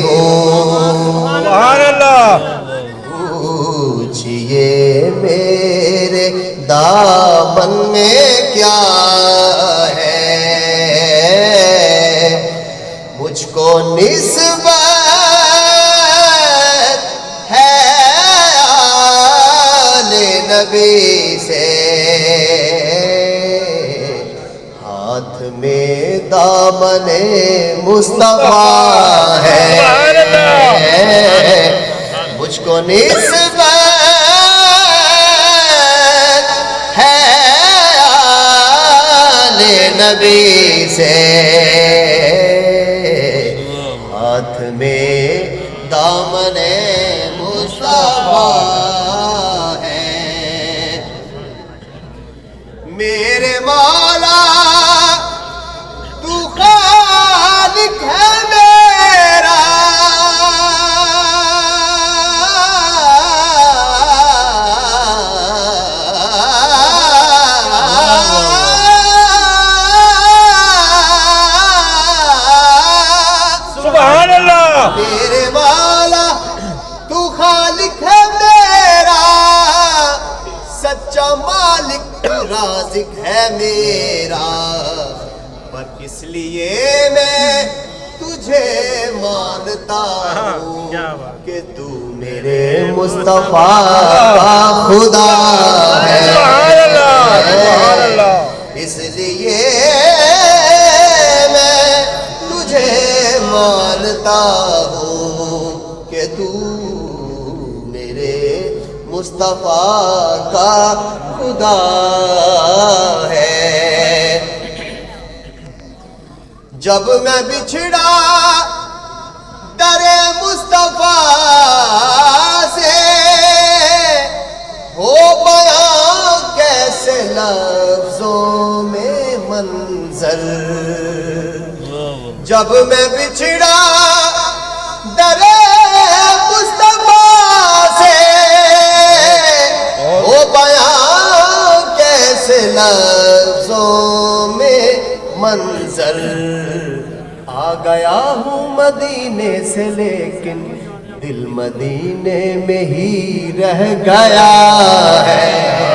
ہوں۔ سبحان اللہ۔ پوچھئے میرے دامن میں کیا ہے، مجھ کو نسبت ہے آل نبی سے، ہاتھ میں دامن مصطفیٰ ہے، مجھ کو نسبت ہے آل نبی سے، ہاتھ میں دامن مصطفیٰ ہے۔ میرے مولا تو خالق ہے میرا، سبحان اللہ۔ میرے مولا تو خالق ہے میرا، سچا مالک رازق ہے میرا، پر اس لیے میں تجھے مانتا ہوں کہ تو میرے مصطفیٰ کا خدا ہے، سبحان اللہ، سبحان اللہ۔ اس لیے میں تجھے مانتا ہوں کہ تو میرے مصطفیٰ کا خدا ہے۔ جب میں بچھڑا در مصطفیٰ سے، ہو بیاں کیسے لفظوں میں منظر، جب میں بچھڑا در مصطفیٰ سے، ہو بیاں کیسے لفظوں میں منظر، آ گیا ہوں مدینے سے لیکن دل مدینے میں ہی رہ گیا ہے۔